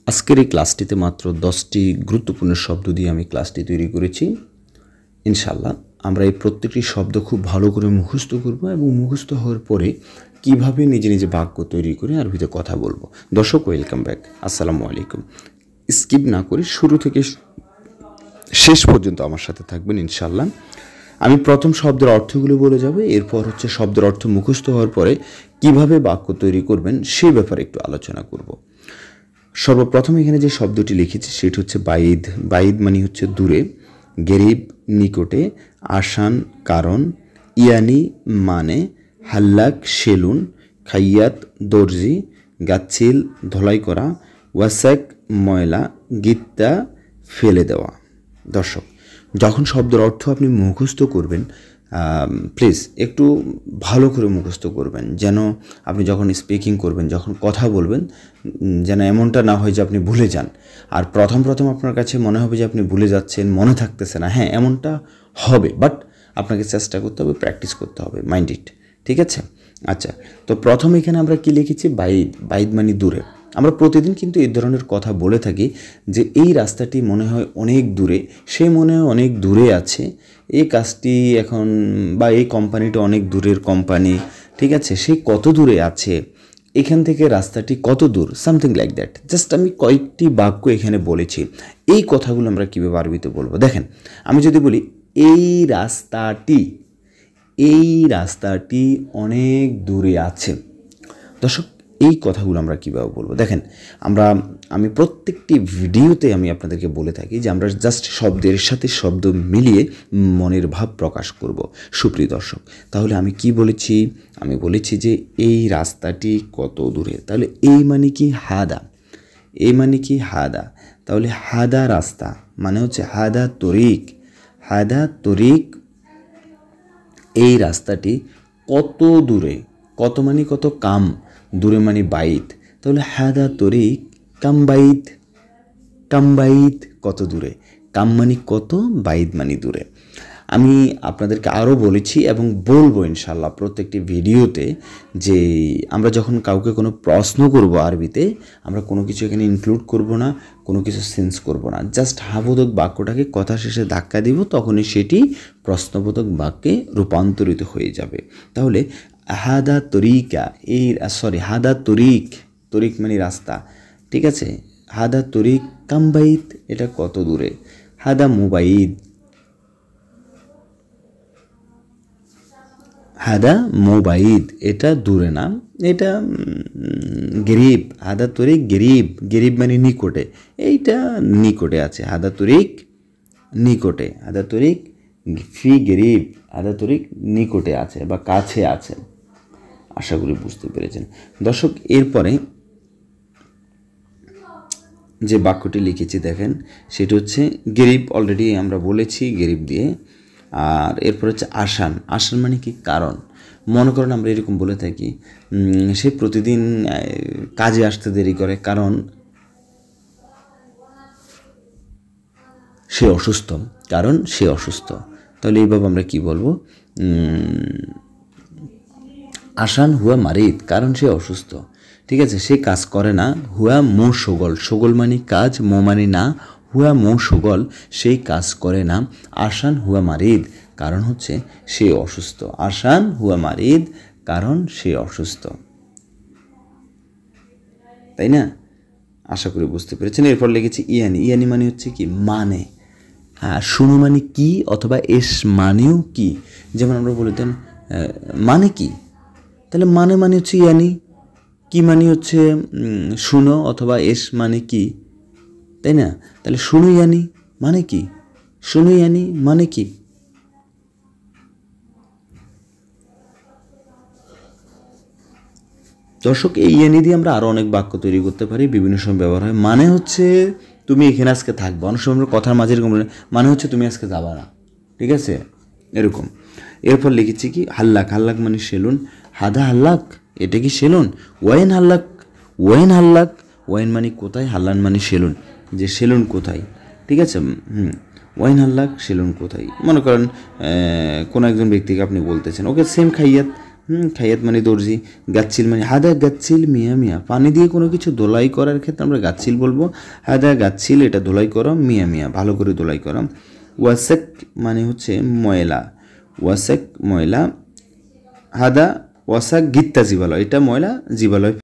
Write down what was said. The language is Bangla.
আজকের এই ক্লাসটিতে মাত্র 10টি গুরুত্বপূর্ণ শব্দ দিয়ে আমি ক্লাসটি তৈরি করেছি। ইনশাআল্লাহ আমরা এই প্রত্যেকটি শব্দ খুব ভালো করে মুখস্থ করব এবং মুখস্থ হওয়ার পরে কিভাবে নিজে নিজে বাক্য তৈরি করে আরবিতে কথা বলবো। দর্শক, ওয়েলকাম ব্যাক, আসসালামু আলাইকুম। স্কিপ না করে শুরু থেকে শেষ পর্যন্ত আমার সাথে থাকবেন ইনশাআল্লাহ। আমি প্রথম শব্দের অর্থগুলো বলে যাব, এরপর হচ্ছে শব্দের অর্থ মুখস্থ হওয়ার পরে কিভাবে বাক্য তৈরি করবেন সেই ব্যাপারে একটু আলোচনা করব। সর্বপ্রথম এখানে যে শব্দটি লিখেছি সেটি হচ্ছে বাইদ। বাইদ মানে হচ্ছে দূরে, গেরিব নিকটে, আসান কারণ, ইয়ানি মানে, হাল্লাক সেলুন, খাইয়াত দর্জি, গাচ্ছিল ধলাই করা, ওয়াসাক ময়লা, গিত্তা ফেলে দেওয়া। দর্শক, যখন শব্দের অর্থ আপনি মুখস্থ করবেন প্লিজ একটু ভালো করে মুখস্থ করবেন, যেন আপনি যখন স্পিকিং করবেন, যখন কথা বলবেন, যেন এমনটা না হয় যে আপনি ভুলে যান। আর প্রথম আপনার কাছে মনে হবে যে আপনি ভুলে যাচ্ছেন, মনে থাকতেছে না। হ্যাঁ, এমনটা হবে, বাট আপনাকে চেষ্টা করতে হবে, প্র্যাকটিস করতে হবে, মাইন্ড ইট। ঠিক আছে? আচ্ছা, তো প্রথম এখানে আমরা কি লিখেছি? বাইদ। বাইদ মানে দূরে। আমরা প্রতিদিন কিন্তু এই ধরনের কথা বলে থাকি যে এই রাস্তাটি মনে হয় অনেক দূরে, সে মনে হয় অনেক দূরে আছে, এই কাজটি এখন বা এই কোম্পানিটা অনেক দূরের কোম্পানি, ঠিক আছে, সে কত দূরে আছে, এখান থেকে রাস্তাটি কত দূর, সামথিং লাইক দ্যাট। জাস্ট আমি কয়েকটি বাক্য এখানে বলেছি। এই কথাগুলো আমরা কীভাবে আরবিতে বলবো দেখেন। আমি যদি বলি এই রাস্তাটি অনেক দূরে আছে, দর্শক এই কথাগুলো আমরা কীভাবে বলবো দেখেন। আমি প্রত্যেকটি ভিডিওতে আমি আপনাদেরকে বলে থাকি যে আমরা জাস্ট শব্দের সাথে শব্দ মিলিয়ে মনের ভাব প্রকাশ করব। সুপ্রিয় দর্শক, তাহলে আমি কি বলেছি? আমি বলেছি যে এই রাস্তাটি কত দূরে, তাহলে এই মানে কি? হাদা। এই মানে কি? হাদা। তাহলে হাদা রাস্তা মানে হচ্ছে হাদা তরিক। হাদা তরিক, এই রাস্তাটি কত দূরে। কত মানে কত, কাম, দূরে মানে বাইত। তাহলে হাদা তরিক কাম বাইত। কাম বাইত কত দূরে, কাম মানে কত, বাইত মানে দূরে। আমি আপনাদেরকে আরও বলেছি এবং বলবো ইনশাল্লাহ প্রত্যেকটি ভিডিওতে যে আমরা যখন কাউকে কোনো প্রশ্ন করব আরবিতে, আমরা কোনো কিছু এখানে ইনক্লুড করব না, কোনো কিছু সেন্স করব না, জাস্ট হাবোধক বাক্যটাকে কথা শেষে ধাক্কা দিব, তখনই সেটি প্রশ্নবোধক বাক্যে রূপান্তরিত হয়ে যাবে। তাহলে হাদা তরিকা, হাদা তরিক, তরিক মানে রাস্তা, ঠিক আছে। হাদা তরিক কামবাইদ, এটা কত দূরে। হাদা মুবাইদ, হাদা মোবাইদ, এটা দূরে না, এটা গরিব। হাদা তরিক গরিব, গরিব মানে নিকটে, এইটা নিকটে আছে। হাদা তরিক নিকটে, হাদা তরিক ফি গরিব, হাদা তরিক নিকটে আছে বা কাছে আছে। আশা করি বুঝতে পেরেছেন দর্শক। এরপরে যে বাক্যটি লিখেছি দেখেন, সেটা হচ্ছে গরিব, অলরেডি আমরা বলেছি গরিব দিয়ে। আর এরপর হচ্ছে আসান। আসান মানে কি? কারণ। মনে করেন আমরা এরকম বলে থাকি সে প্রতিদিন কাজে আসতে দেরি করে কারণ সে অসুস্থ। কারণ সে অসুস্থ। তাহলে এইভাবে আমরা কি বলবো? আসান হুয়া মারিদ, কারণ সে অসুস্থ। ঠিক আছে, সে কাজ করে না। হুয়া মো সগল, সগল মানে কাজ, মো মানে না, হুয়া মো সগল, সেই কাজ করে না। আসান হুয়া মারিদ, কারণ হচ্ছে সে অসুস্থ। আসান হুয়া মারিদ, কারণ সে অসুস্থ। তাই না? আশা করি বুঝতে পেরেছেন। এরপর লিখেছি ইয়ানি। ইয়ানি মানে হচ্ছে কি? মানে। শুনো মানে কি, অথবা এস মানেও কি। যেমন আমরা বলতেন মানে কি, তাহলে মানে হচ্ছে ইয়ানি, কি মানে হচ্ছে শুনো, অথবা এস মানে কি, তাই না? তাহলে শুনো ইয়ানি মানে কি, শুনো ইয়ানি মানে কি। দর্শক, এই ইয়ানি দিয়ে আমরা আরও অনেক বাক্য তৈরি করতে পারি, বিভিন্ন সময় ব্যবহার হয়। মানে হচ্ছে তুমি এখানে আজকে থাকবে। অনেক সময় আমরা কথার মাঝে এরকম মানে হচ্ছে তুমি আজকে যাবা না, ঠিক আছে, এরকম। এরপর লিখেছি কি? হাল্লাক। হাল্লাক মানে সেলুন। হাদা হাল্লাক, এটা কি সেলুন? ওয়াইন হাল্লাক। ওয়াইন হাল্লাক, ওয়াইন মানে কোথায়, হাল্লান মানে সেলুন, যে সেলুন কোথায়, ঠিক আছে। ওয়াইন হাল্লাক, সেলুন কোথায়। মনে করেন কোনো একজন ব্যক্তিকে আপনি বলতেছেন, ওকে সেম খাইয়াত খাইয়াত মানে দর্জি, গাচ্ছিল মানে হাদা গাচ্ছিল মিয়া মিয়া, পানি দিয়ে কোনো কিছু দোলাই করার ক্ষেত্রে আমরা গাচ্ছিল বলবো। হাদা গাচ্ছিল এটা দোলাই করো, মিয়া মিয়া ভালো করে দোলাই করো। ওয়াসেক মানে হচ্ছে ময়লা, ওয়াসেক ময়লা, হাদা ওয়াসাক গিত্তা জীবালয়, এটা ময়লা জীবালয়